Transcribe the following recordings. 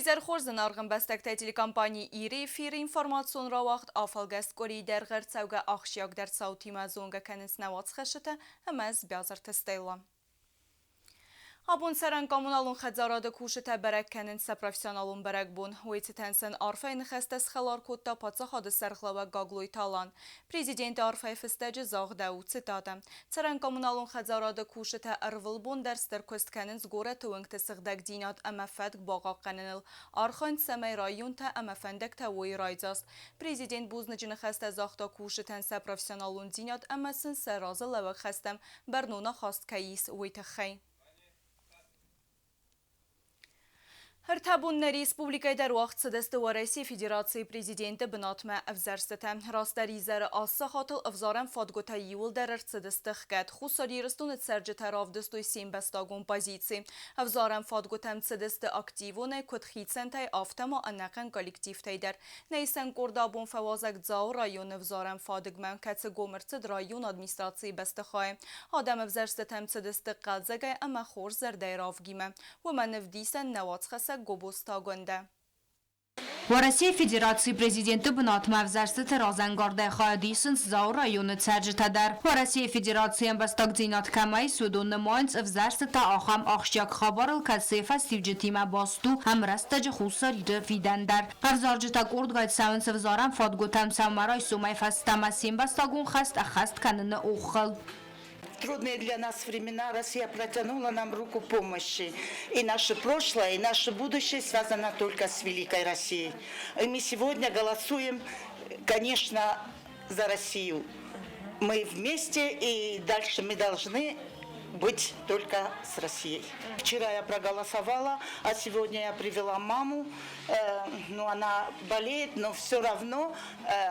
Oyzer Xorzen arğın bəstəkdə telekompaniya iri efir informasyon ravaqt afalgəst qori dərğər çəvgə axşiyaq dər sauti məzunga kənin snəvat xəşətə həməz bəzər təstəylə. Abun sərən kommunalun xədzaradı kuşu təbərək kənin sə profesionalun bərək bun. Uyçı tənsən arfayını xəstəs xəlar kodda patsa xadı sərxləvə qaqloy talan. Prezidenti arfay fıstəcə zağdə u citadə. Sərən kommunalun xədzaradı kuşu tə ərvıl bun dərstər köst kənin zgorə tüvüngtə sıqdəq dinat əməfədq bağaq qənənil. Arxayn səməy rayon tə əməfəndək tə oy raycast. Prezident buznıcını xəstə zağda kuşu tənsə profesionalun dinat əməsin sə razı ləvək xəstəm bərnuna xast kəyis oy təxəy. Hırtabun Respublikayı der vaxt sıdəstə və Rəsiya Federasiya Prezidenti binatmə əvzərstətə. Rastər izəri assa xatıl əvzarən fadgota yivul dərər sıdəstə xqət. Xusar yeristun etsərcə təravdəstü simbəstagun pozisi. Əvzarən fadgotam sıdəstə aktivunə kötxitsəntəy aftəma anəqən kollektiv təydər. Nəysən qordabun fəvazək dzau rayon əvzarən fadıqmən kətsi gomırçıd rayon administrasiya bəstəxay. Adam əvzərstətəm sıdəstə qadzəgəy əmə xor zərdəy ravgimə. Və mən əvdiysən nəvatxəsə Россия Федерации президенты бынатма взарсты разангорда хайдисен зау районы царжитадар. Россия Федерации бастак динат камай судун намайнц взарсты ахам ахшак хабарл касе фастивжитима басту хамрастаж хусар рфидандар. Авзаржита курдгайт саунс взарам фадготам самарай сумай фастама симбастагун хаст ахаст канны ухал. В трудные для нас времена Россия протянула нам руку помощи. И наше прошлое, и наше будущее связано только с Великой Россией. И мы сегодня голосуем, конечно, за Россию. Мы вместе, и дальше мы должны быть только с Россией. Вчера я проголосовала, а сегодня я привела маму. Она болеет, но все равно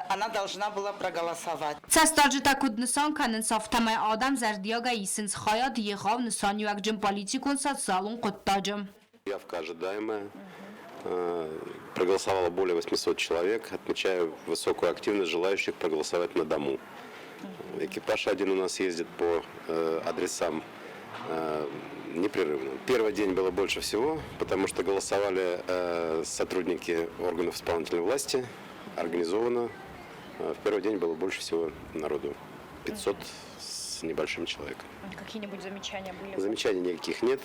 она должна была проголосовать. Цастаржита куднысан канын софтамай адам зардияга исенс хая диегав нысан юакджим политикун социалун куттажим. Явка ожидаемая. Проголосовало более 800 человек. Отмечаю высокую активность желающих проголосовать на дому. Экипаж один у нас ездит по адресам непрерывно. Первый день было больше всего, потому что голосовали сотрудники органов исполнительной власти, организованно. В первый день было больше всего народу, 500 с небольшим человеком. Какие-нибудь замечания были? Замечаний никаких нет.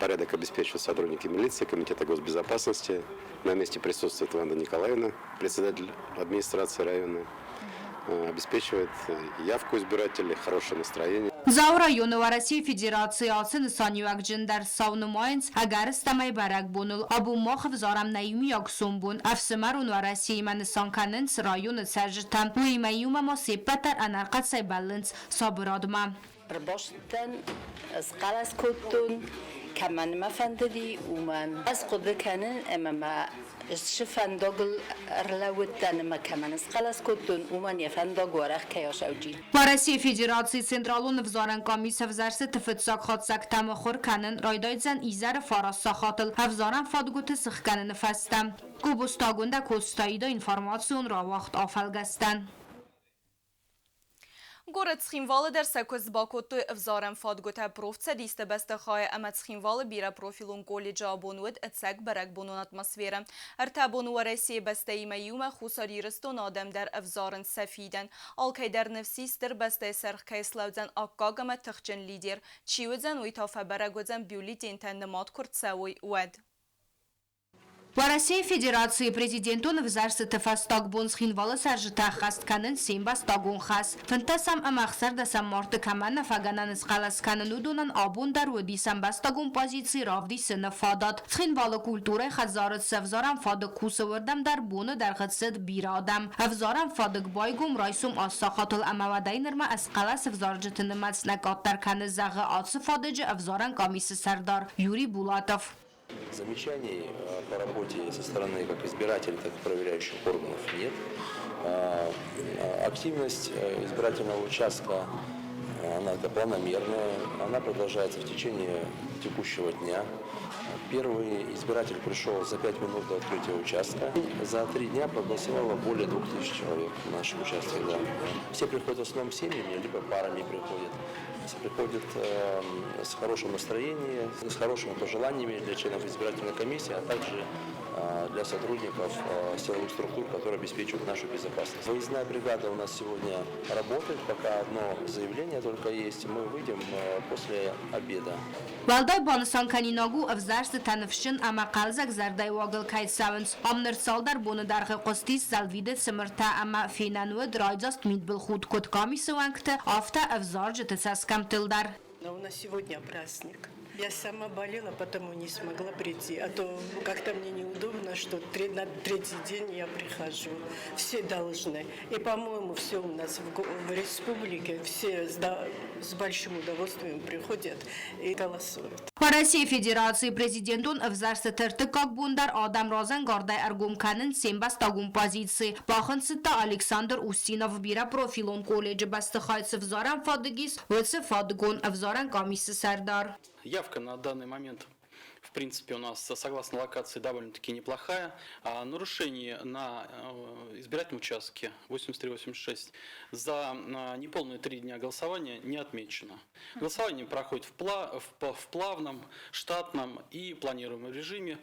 Порядок обеспечивают сотрудники милиции, комитета госбезопасности. На месте присутствует Ванда Николаевна, председатель администрации района. Обеспечивает явку избирателей, хорошее настроение. Зау районы в России Федерации асын санюак джиндар сауну майнц агар стамай барак бунул абу мах взарам наими яксум бун афсмарун в России man санканен с районы сержтам уимаюма ма сепатар анарқат сайбалынц сабырадма. Рбаштан сқалас куттун كمان ما فندي ومن أسقط كانن أما ما شفندقل رلوتن ما كمان خلاص كنتن ومن يفندق ورخ كياش أوجي. Россия Федерации Централун взаран комиссия взарсы тфтсак хатсак тамахор канен райдайзан изар фарас сахатл взаран фадгут сх канен фастам. Кубустагунда костаида информацион ра вақт афалгастан. Город Схимвалы der Sekos Bakotu взарем фадгота профца дисте бестахай амат Схимвалы бира профилун колледжа абонуд اتسك برك بونون اتمسفيرا ارتابون ورسي بسته ميوم خساري رستون آدم در افزارن سفيدن آلكي در نفسي ستر بسته سرخ كيسلوزن اقاقم تخجن ليدر چيوزن ويتافا برگوزن بيولي دينتن نمات كرد سوي ود В России Федерации президентун взарсы тефастаг бунсхин валы саржита хаст канын симбастагун хас. Фантасам амахсар да самморты камана фаганан сқалас канын удунан абун дар уди самбастагун позиции равди сына фадат. Схин валы культурай хазарат севзарам фадык кусавырдам дар буны дар хатсид бирадам. Авзарам фадык байгум райсум ассахатул амавадайнырма асқала севзаржитыны мацнакат дар каны зағы атсы фадыжы авзаран комиссы сардар Юрий Булатов. Замечаний по работе со стороны как избирателей, так и проверяющих органов нет. Активность избирательного участка она планомерная, она продолжается в течение текущего дня. Первый избиратель пришел за 5 минут до открытия участка. За 3 дня проголосовало более 2000 человек в нашем участке. Да. Все приходят в основном семьями, либо парами приходят. приходят с хорошим настроением, с хорошими пожеланиями для членов избирательной комиссии, а также для сотрудников силовых структур, которые обеспечивают нашу безопасность. Выездная бригада у нас сегодня работает, пока одно заявление только есть. Мы выйдем после обеда. Валдай Бонсон Каниногу Авзарс Танфшин Амакалзак Зардай Вагл Кайсавенс Амнер Салдар Бондархи Костис Залвиде Самарта Ама Финануэ Драйзаст Мидбл Худ Кот Комиссуанкта Афта Авзарджи Тесаскам Тилдар. У нас сегодня праздник. Я сама болела, потому не смогла прийти. А то как-то мне неудобно, что на третий день я прихожу. Все должны. И, по-моему, все у нас в республике, все с большим удовольствием приходят и голосуют. По России Федерации президентун Авзарса Тертыкак Бундар Адам Розен Гордай Аргум Канен Сембас Тагум позиции. Баханцыта Александр Устинов Бира профилон колледжа Бастыхайцы Взоран Фадыгис Вэцы Фадыгон Авзоран Комиссы Сардар. Явка на данный момент, в принципе, у нас, согласно локации, довольно-таки неплохая. А нарушение на избирательном участке 83-86 за неполные 3 дня голосования не отмечено. Голосование проходит в плавном, штатном и планируемом режиме.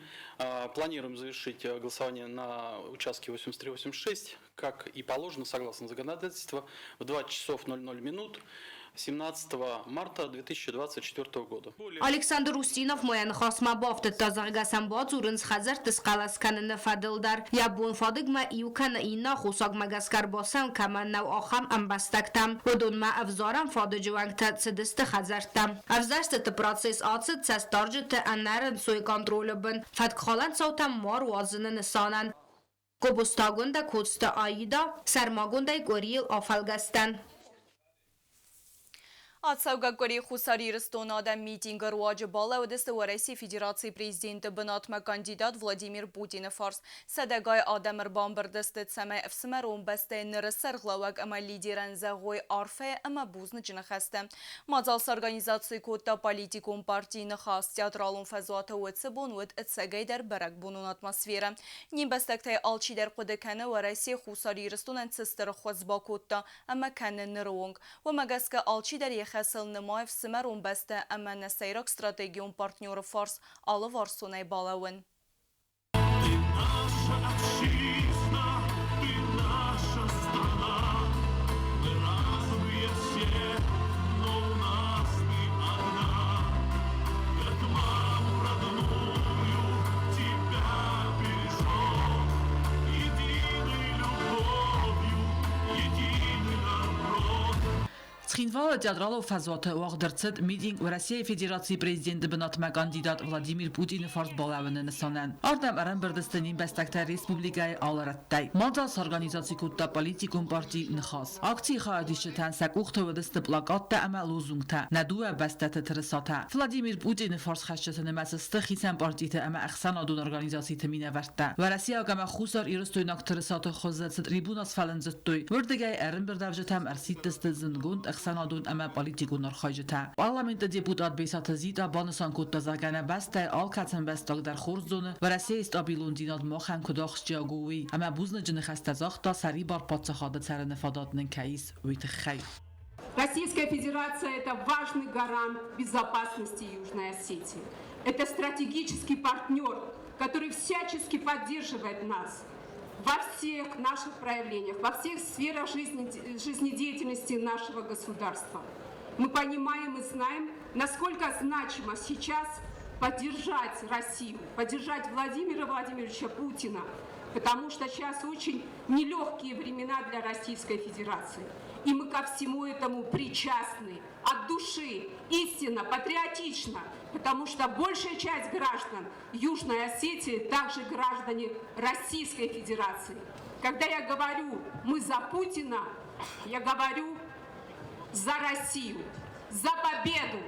Планируем завершить голосование на участке 83-86, как и положено, согласно законодательству, в 2 часов 00 минут. 17 марта 2024 года. Александр Устинов моян хасма бафты тазаргасан базурынс хазар тысқаласканын фадылдар. Ябун фадыгма июкана инна хусагма гаскар басан каманнау ахам амбастактам. Удунма авзарам фадыжуангта цидысты хазартам. Авзарсты процесс ацид цастаржыты аннарын суй контролю бін. Фадкхалан саутам мар вазынын санан. Кобустагунда кодста аида, сармагундай горил афалгастан. Ацаугагори Хусари Ростонада митинг руаджи бала удесты России Федерации президента бынатма кандидат Владимир Путин фарс. Садагай Адамыр бамбырдысты цаме эфсмерон басты нырысыр главаг ама лидеран загой арфе ама бузны джинахасты. Мазалс организации котта политикум партийны хас театралун фазуаты уэтсы бонуэт эцегайдар барак бунун атмосфера. Ним бастактай алчидар кудыканы России Хусари Ростонан цистыр хозба котта ама каны нырунг. Вамагаска алчидар Хасыл Нымаев Сымарун басты әмі нәсайрак стратегион партнеры фарс алы варсунай балауын. Цхинвала театралов фазоты уагдырцыд митинг в России Федерации президенты бынатма кандидат Владимир Путин фарс балавыны нысанан. Ардам арам бірдістінен бәстәкті республикай алараттай. Мадас организации кутта политикум партий нхас. Акции хаадиші тәнсәк уқты вадысты плакатта әмә лозунгта. Надуа бәстәті тірісата. Владимир Путин фарс хәшчетіні мәсісті хисен партийті әмә әқсан адун организации тіміне вәртті. В Россия әмә хусар ирыстойнак тірісаты хоззатсы трибунас фалын зытттой. Вырдігай әрін бірдавжы тәм әрситтісті зынгунд سنادون اما پالیتیکونر خواجته. پارلمانت دیپوتات بیسات زیدا بانسان کد زاگانه بسته آل کتن بستاگ در خورزونه و رسی استابیلون دیناد ماخن کداخش جاگویی اما بوزن جن خسته زاختا سری بار پادشاهات سر نفادات نکیس ویت خیر. Российская Федерация – это важный гарант безопасности Южной Осетии. Это стратегический партнер, который всячески поддерживает нас во всех наших проявлениях, во всех сферах жизнедеятельности нашего государства. Мы понимаем и знаем, насколько значимо сейчас поддержать Россию, поддержать Владимира Владимировича Путина, потому что сейчас очень нелегкие времена для Российской Федерации. И мы ко всему этому причастны от души, истинно, патриотично, потому что большая часть граждан Южной Осетии также граждане Российской Федерации. Когда я говорю «мы за Путина», я говорю «за Россию», «за победу».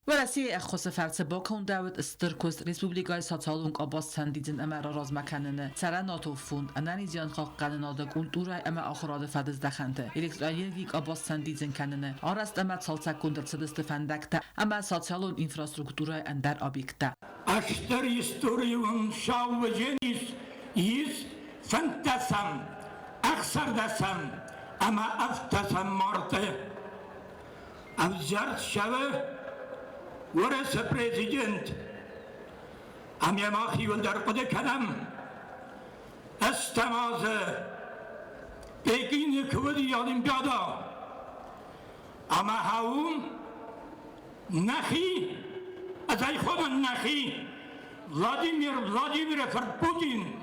و رسی اخوص فرس با کن داود استرکوز ریسپوبلیکای ساتالونگ آباز سندیدن اما راز مکننه سر ناتو فوند انانی جان خاق قنناده کلتورای اما آخراد فدز دخنده الکتراییک آباز سندیدن کننه آرست اما سالسک کندر سدست فندکته اما ساتالون انفراسترکتورای اندر آبیکته اشتر استوریون شاو جنیس ایز فنتسم اخسردسم اما افتسم مرته а взять шавы ورث президент. А мне махи вандар подеканам. Estamaze Pekin kuvveti olimpiyada. Ama havum nahi azayxoman nahi Vladimir Putin.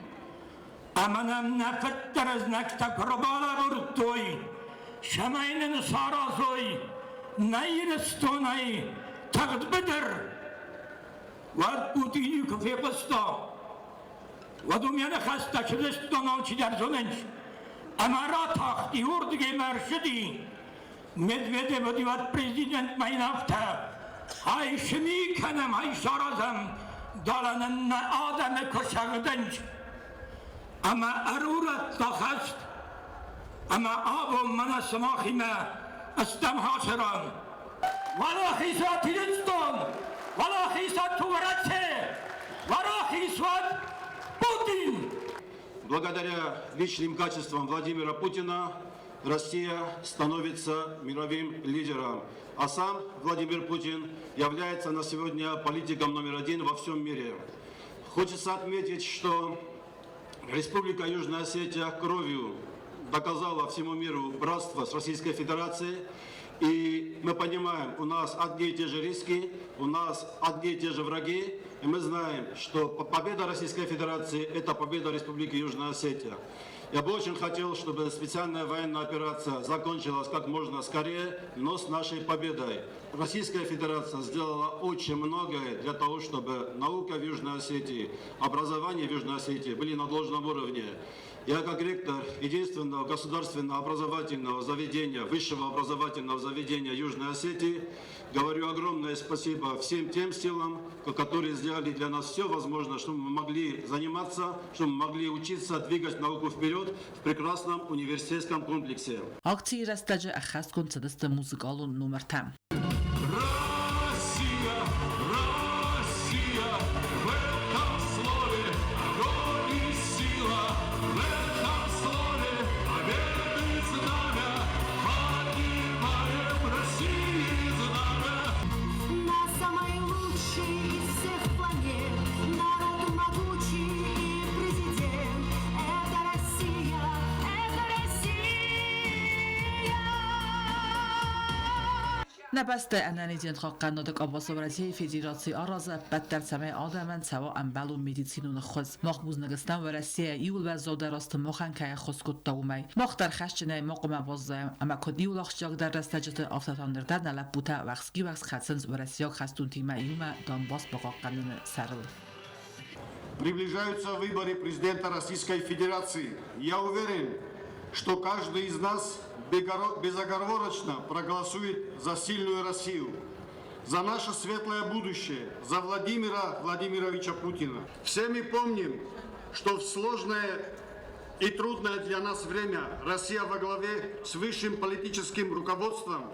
Ama nam nafetteres nakta krobala burtoy. Şamayının sarasoy. Nayrestonay taqdbidir. Vad Putin kufeqista. Wadumyana khasta Kyrgyzstan çiderzomenç. Amara taxti urdige marşidi. Medvedev divat prezident maynafta. Hay şimi kanam hay şarazam. Dalanın adamı koşağıdanç. Ama arurat taxast. Ama abom mana smahime astam haşeran. Vala hisat Kyrgyzstan. Vala hisat Tuvarace. Vala hisat Путин! Благодаря личным качествам Владимира Путина Россия становится мировым лидером. А сам Владимир Путин является на сегодня политиком номер один во всем мире. Хочется отметить, что Республика Южная Осетия кровью доказала всему миру братство с Российской Федерацией. И мы понимаем, у нас одни и те же риски, у нас одни и те же враги. И мы знаем, что победа Российской Федерации – это победа Республики Южная Осетия. Я бы очень хотел, чтобы специальная военная операция закончилась как можно скорее, но с нашей победой. Российская Федерация сделала очень многое для того, чтобы наука в Южной Осетии, образование в Южной Осетии были на должном уровне. Я как ректор единственного государственного образовательного заведения, высшего образовательного заведения Южной Осетии, говорю огромное спасибо всем тем силам, которые сделали для нас все возможное, чтобы мы могли заниматься, чтобы мы могли учиться, двигать науку вперед в прекрасном университетском комплексе. Акции растаджи ахаст концедесте музыкалу номер там. نبسته انانیزین خواهد نودک آباس و رزیه فدراسیون آرازه بدتر سمه آدمان سوا انبالو میدیسینون خوز مخبوز نگستان و رسیه ایول و زوده راست مخن که خوز کد دومی مختار خشجنه مقام بازه اما کد ایول آخشیاق در رستجت آفتان دردن نلبوته وقسکی وقس خدسنز و رسیاق خستون تیمه ایومه دانباس بقاقنن سرل. Приближаются выборы президента Российской Федерации. Я уверен, что каждый из нас безоговорочно проголосует за сильную Россию, за наше светлое будущее, за Владимира Владимировича Путина. Все мы помним, что в сложное и трудное для нас время Россия во главе с высшим политическим руководством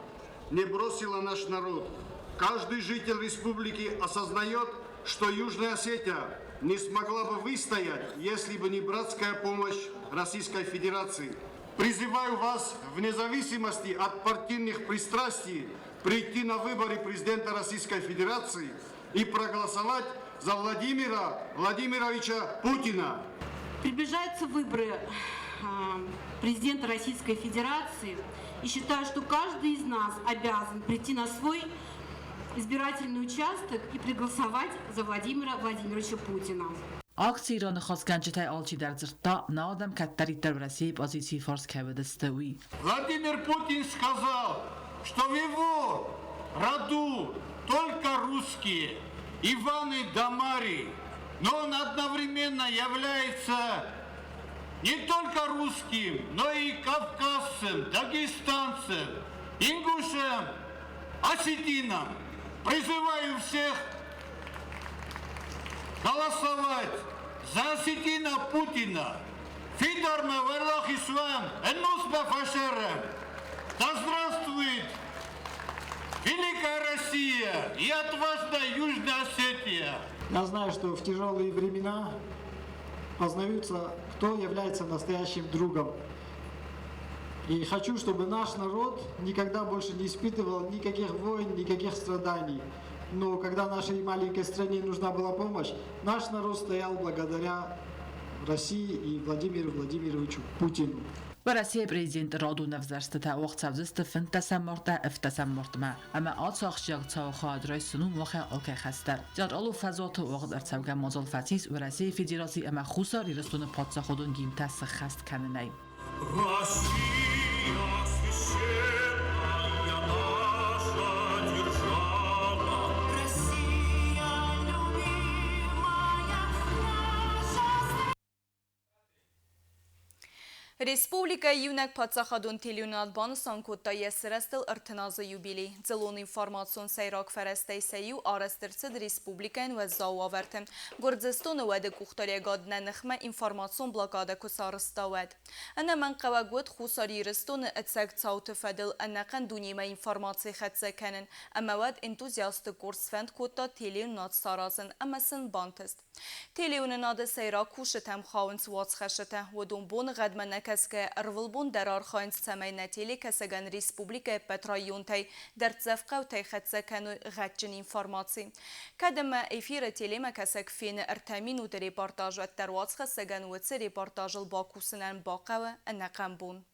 не бросила наш народ. Каждый житель республики осознает, что Южная Осетия не смогла бы выстоять, если бы не братская помощь Российской Федерации. Призываю вас, вне зависимости от партийных пристрастий, прийти на выборы президента Российской Федерации и проголосовать за Владимира Владимировича Путина. Приближаются выборы президента Российской Федерации, и считаю, что каждый из нас обязан прийти на свой избирательный участок и проголосовать за Владимира Владимировича Путина. Акции рано хасганчатай алчи در زرتا نادم کتری در رسی позиции форс каведестуи. Владимир Путин сказал, что в его роду только русские, Иваны да Марии, но он одновременно является не только русским, но и кавказцем, дагестанцем, ингушем, осетином. Призываю всех голосовать за осетина Путина. Фидарма Верлахисван, Энусба Фашерем. Да здравствует Великая Россия и отважная Южная Осетия. Я знаю, что в тяжелые времена познаются, кто является настоящим другом. И хочу, чтобы наш народ никогда больше не испытывал никаких войн, никаких страданий. Но когда нашей маленькой стране нужна была помощь, наш народ стоял благодаря России и Владимиру Владимировичу Путину. Россия президент Радунов зарстата угцавзست финтасаморта افتسامورتما اما آتاخشیاق تاخاد رئیسنو موخه آلکه خستر جار آلو فضات وقت ارتباق مازال فتیس و رسیه فدراسی اما خوصاری رستون پادسا خودون گیم تس خست کننی Республика юнак подсахадун телюнат банусан кутта срестил артназа юбили. Зелон информацион сайрак ферестай саю арастырцид республикан ва зававертен. Гурдзистон ваде кухтарягад нанхма информацион блокада кусарыставад. Ана ман қавагуд хусари рыстон اتساق цаут фадил аннакан дунима информации хатса канен. Амавад энтузиасты курсфенд кутта телюнат саразен амасын бантест. Телюнат сайрак кушетам хаванс вацхашета ودون بون غدمن کس که اروالبون درار خواهند سمی نتیلی کسگن ریسپوبلیک پترایون تای در تزفقه و تای خدسه کنو غدجن اینفرماتی. کدم ایفیر تیلی مکسک فین ارتامین و در ریپارتاج و در واضخه سگن و تسه ریپارتاج الباکوسنن باقه و انقم بون.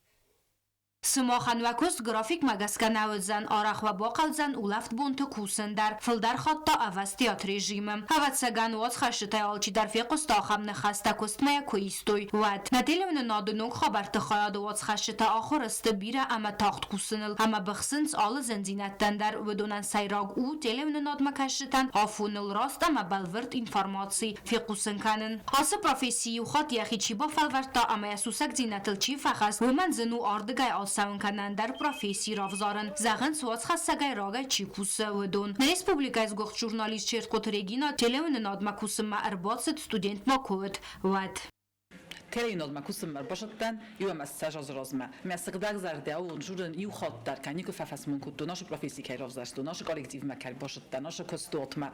سماخن و کست گرافیک مگسکه نوزن آرخ و باقلزن اولفت بونت کوسن در فلدر خط تا اوست تیات رژیمم هوت سگن واز خشته آلچی در فیقست آخم نخسته کست میا کویستوی ود نتیلون نادنوک خبرت خیاد واز خشته آخر است بیره اما تاخت کوسنل اما بخسنس آل زنزینتن در ودونن سیراگ او تیلون ناد مکشتن آفونل راست اما بلورد اینفرماسی فیقوسن کنن آس پروفیسی و خط یخی چی با فلورد تا اما یسوسک زینتل چی فخست و من زنو آردگای ساون کنن در پروفیسی رافزارن زغن سواز خستگای راگای چیکوس و دون ریسپوبلیکای از گفت ژورنالیست چرت کوترگینا تلون نادما کوسم ما ارباط ستودنت ما کود ود تلینال مکوسم مر باشدن یو هم از سجاز رازمه مسقدر زرده و جورن یو خاط در کنی که ففسمون کد دوناش پروفیسی که رافزارست دوناش کالکتیو مکر باشدن ناش کستوت ما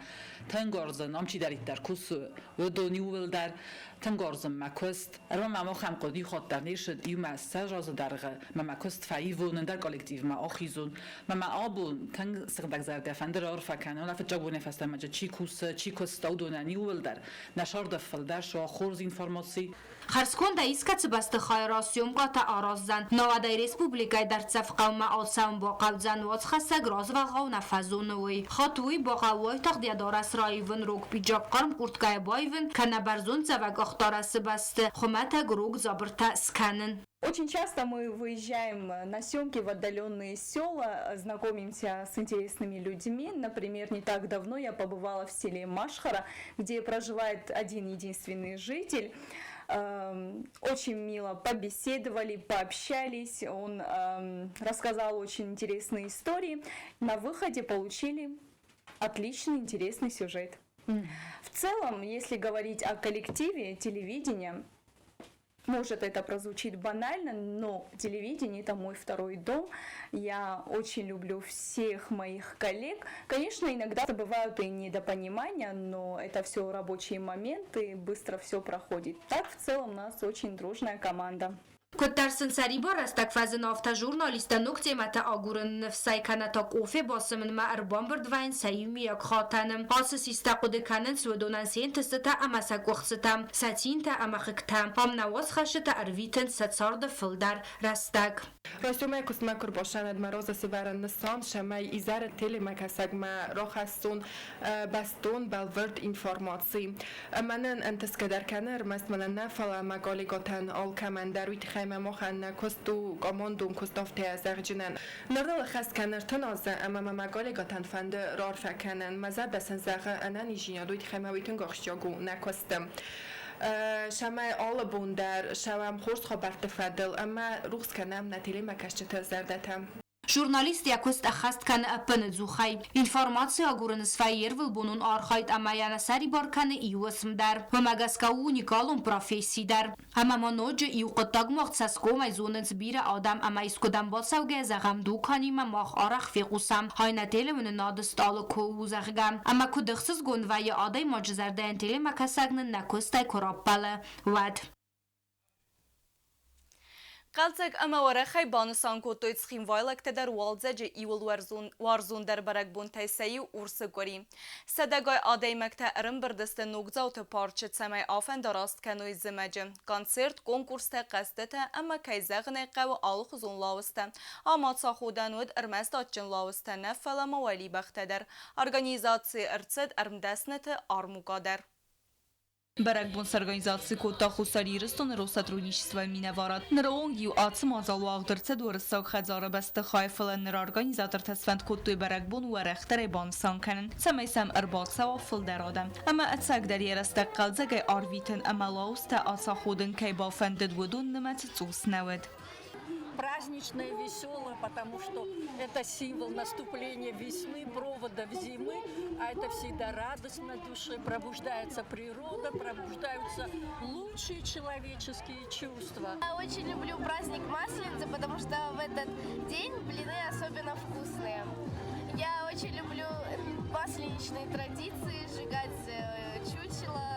تنگارزن آمچی دارید در کوس و دونیول در تنگارزم مکست ارما ما خم قدی خاط در نیشد یو از سجاز درگه ما مکست فایون در کالکتیو ما آخیزون ما آبون تنگ سقدر زرده فندر عرف کنه ولی فجابونه فستم مجد چی کوس چی کستو دونانیول در نشار دفل در شو خورز اینفرماسی خرسکون دا ایسکت بست خایراسیوم قطع آراززن نوادای ریسپوبلیکای در تفقه و معالسان با قلزن واز خسته گراز و غاو نفذونوی خطوی با غاوی تقدیه دارس رایون روگ بیجا قرم کورتگای بایون که نبرزون زوگ اختارس بست خمت گروگ زابرتا سکنن. Очень часто мы выезжаем на съемки в отдаленные села, знакомимся с интересными людьми. Например, не так давно я побывала в селе Машхара, где проживает один единственный житель. Очень мило побеседовали, пообщались, он рассказал очень интересные истории. На выходе получили отличный, интересный сюжет. В целом, если говорить о коллективе телевидения, может, это прозвучит банально, но телевидение – это мой второй дом. Я очень люблю всех моих коллег. Конечно, иногда бывают и недопонимания, но это все рабочие моменты, быстро все проходит. Так, в целом, у нас очень дружная команда. کترسن سری بار استک فزن آفتا ژورنالیست نکته مت آگورن نفسای کنتا کوفه باسمن ما اربان بردوین سیمی یک خاطنم آسسی استقود کنن سودونن سین تستا اما سکوخستم ستین تا اما خکتم هم نواز خشت ارویتن ستسارد فلدر رستک راستومه کسمکر باشند مروز سیبرن نسان شمای ایزار تلی مکسگ ما راخستون بستون بالورد اینفرماسی منن انتس کدر کنر مثلا نفلا مقالی گتن آل کمندرویت خیمه مخن کستو گاماندوم کستافته از اغجنن نردل خست کنر تنازه اما مقالی گتن فند رار فکنن مزد بسن زغه انن ایجینا دویت خیمه ویتن گاخشیاگو نکستم شمای آل بوندر شوام خورس خبرت فدل اما روز کنم نتیلی مکشت زردتم ژورنالیست یکست اخست کن اپن زوخای اینفرماسیا گورن سفایر ول بونون آرخایت اما یانا سری بار کن ایوسم در و مگسکاو نیکالون پروفیسی در اما منوج ایو قطاق مختص کو میزونن بیر آدم اما اسکودم باسوگه زغم دو کنیم ماخ آرخ فیقوسم های نتیل من نادستال کو زغم اما کدخصز گون و یا آدای ماجزرده انتیل مکسگن نکستای کراپاله ود قلتك اما ورخي بانسان كوتوي تسخين وايلك تدر والزج ايول وارزون در برك بون تيسي ورسگوري سدگاي آدي مكتا ارم بردست نوگزاو تا پارچت سمي آفن دراست کنوي زمجه کنسرت کنکورس تا قصدتا اما كيزغني قو آلخزون لاوستا آمات ساخودن ود ارمستات جن لاوستا نفل موالي بختدر ارگانيزاتسي ارتسد ارمدسنت ارموگادر Баракбун с организацией Кота Хусарирстон Россотрудничества Миноварат. Нараонгию ацм азалу агдырца дурысак хазара басты хайфала нара организатор тасфанд Коттой Баракбун уарахтар бан санканен. Самайсам арбат савафыл дарадам. Ама атсак дар ярасты қалзагай арвитен амалауста аса ходен кайба фандед вудун намат цус навед. Праздничное, веселое, потому что это символ наступления весны, проводов зимы, а это всегда радостно на душе, пробуждается природа, пробуждаются лучшие человеческие чувства. Я очень люблю праздник Масленицы, потому что в этот день блины особенно вкусные. Я очень люблю масленичные традиции, сжигать чучело.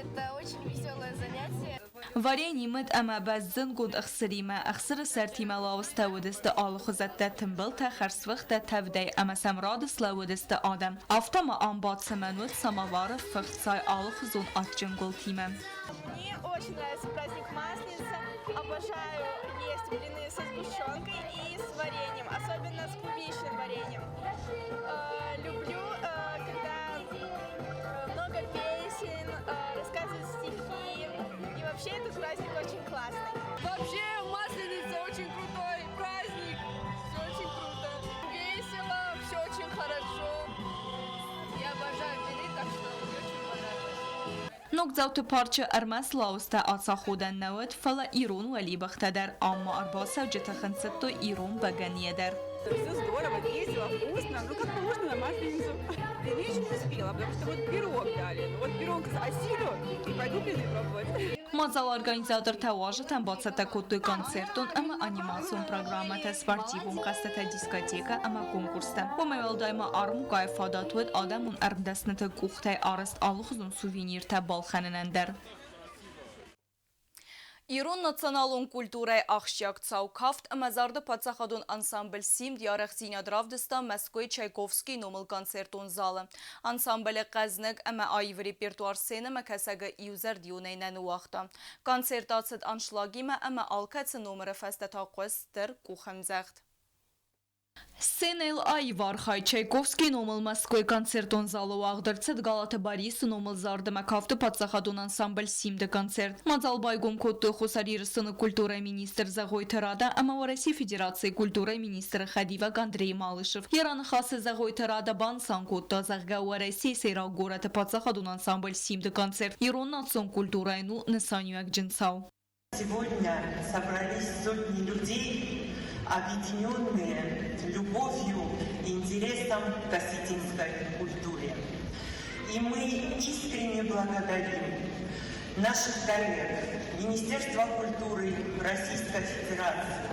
Это очень веселое занятие. Варенье мед ама баззен гуд أخسريما أخسر سرتيما لاوست ودست آل خزت تنبل تخرس وقت تفدي أما سمراد سلاودست آدم أفتما آنباد سمنود سماوار فخت ساي آل خزون أتجنگل تيما. Мне очень нравится праздник Масленицы. Обожаю есть блины со сгущенкой и с вареньем, особенно с клубничным вареньем. Люблю, когда много песен, рассказывают стихи. И вообще этот праздник очень классный. Вообще Масленица очень крутой праздник. Все очень круто. Весело, все очень хорошо. Я обожаю блины, так что мне очень понравилось. نوگزاوت پارچه ارمس لاوسته آسا خودن نود فلا ایرون ولی بختدر اما ارباسه و جتخنستو ایرون بگنیه در. Все здорово, весело, вкусно. Ну как можно на Масленицу? Я еще не успела, потому что вот пирог дали. Вот пирог осилю и пойду блины пробовать. Мазал организатор таважетан бацата Коттой концертон ама анимацион программата спортивум қастата дискотека ама конкурста. Помевал дайма арму кайфадат вед адамун армдасната кухтай араст алухзун сувенирта балханенендер. Իրոն նացանալուն կուլտուրայ աղշյակ ծավքավտ մազարդը պացախադուն անսամբլ սիմ դիարեղ զինադրավ դստա Մոսկոյ Չայկովսկի նոմլ կոնցերտուն զալը։ Անսամբլը qəznıq əmə ayvri pertuar sene məkəsəgə իյուզər դիունեյնən ուաղտա։ Կոնցերտացıd անşlagimə əmə alkətsը նոմրը fəstətaqvəstır կուխəmzəғd։ Սենել այվար խայ Չայկովսկի նոմլ Մոսկոյ կոնցերտոն զալով աղդրցետ Գալատը Բարիսը նոմլ զարդը մակավտը պացախադուն անսամբլ սիմդը կոնցերտ։ Մածալ բայգում կոտտը խոսարիրսını կուլտուրայ министр Զաղոյ Թրադա, əmə Россия Федерации կուլտուրայ министрը Խադիվակ Անդրей Малышев։ Երանը խասը Զաղոյ Թրադա բանսան կոտտը Զաղգաուա Россия սերավ գորատը պացախադուն անսամբլ սիմդը կոնցերտ։ Իրոն նացոն կուլտուրայնու նսանյուակ ջնցավ։ Сегодня собрались сотни людей, объединенные любовью и интересом к осетинской культуре. И мы искренне благодарим наших коллег Министерства культуры Российской Федерации,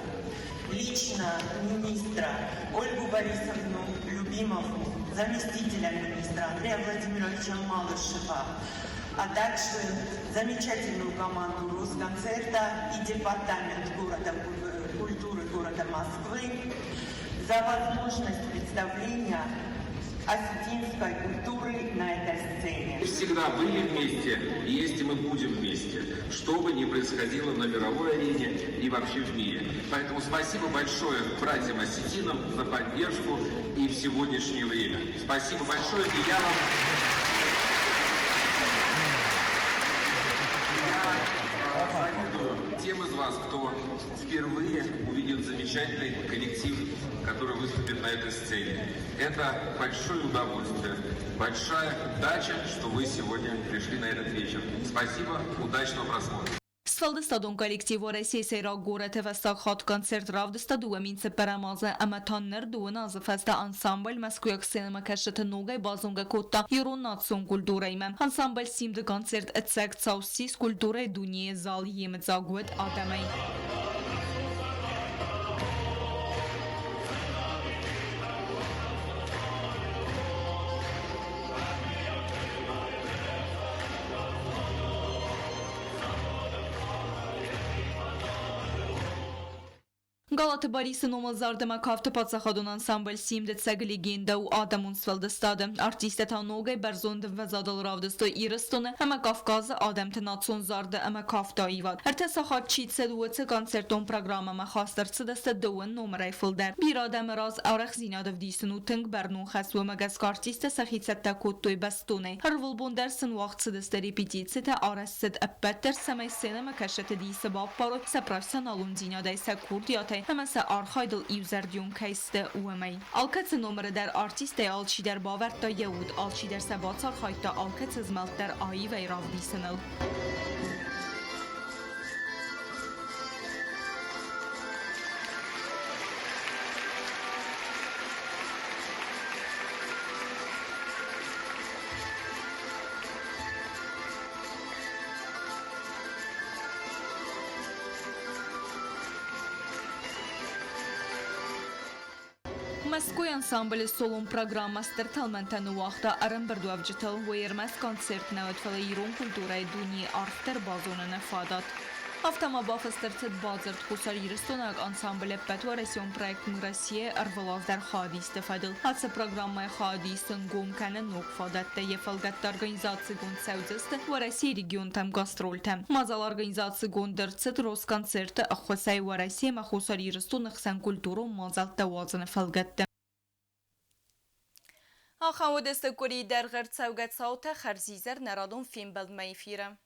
лично министра Ольгу Борисовну Любимову, заместителя министра Андрея Владимировича Малышева, а также замечательную команду Росконцерта и департамент культуры города Москвы за возможность представления осетинской культуры на этой сцене. Всегда были вместе, и есть и мы будем вместе, что бы ни происходило на мировой арене и вообще в мире. Поэтому спасибо большое братьям осетинам за поддержку и в сегодняшнее время. Спасибо большое, и я вам... Тем из вас, кто впервые увидит замечательный коллектив, который выступит на этой сцене. Это большое удовольствие, большая удача, что вы сегодня пришли на этот вечер. Спасибо, удачного просмотра. Сфалдыстадон коллективу России сейрак город вестак хат концерт равдыстаду минце перамаза аматаннер дуна зафеста ансамбль Москвяк синема кашета ногай базунга котта Ирон национ культурайма. Ансамбль симды концерт эцек цаусис культурай дуния зал емет загует адамай. Galata Baris'in omazlardıma kafta patsaxadun ansambl simde tseg legenda u Adamon sveldestadı. Artiste tanogay berzonde ve zadalavdesto iristone ama Kafkazı Adam tenatson zardı ama kafta ivad. Her tesahat çiğtse duetse konserton programama xastırsı deste doğun numarayı fılder. Bir adam raz araq zinadev disinu tınk bernun xasvu magask artiste saxitsette kuttoy bestone. Her volbon dersin vaxtsı deste repetitsi te arassid ebbetter semay seneme kaşete dise bab paro seprafsan alun zinaday se kurdiyatay hemen se arxaydıl ivzerdiyon kayste uemay. Alkatse numara der artiste alçi der bavert da yahud alçi der sebatsar xayta alkatse zmelt der ayi ve rav disenel. Москвой ансамбль солон программа старталментен уақта арымбірду авджитал уйермес концерт наватфала ирон культурай дуни арфтер базонын фадат. Автома бафастырцет базырт хусар ирстонаг ансамбль петуаресион проектн Россия арвалаз дар хадис тефадил. Хатса программай хадистын гомканы ног фадатта ефалгатта организации гон саудзысты ва Россия регион там гастрольтам. Мазал организации гон дырцет росконцерты ахвасай ва Россия ма хусар ирстон хсан культуру мазал тавазын фалгатта. آخواد استکوری در غرد سوگت ساوت خرزیزر نرادون فیلم بلد میفیره.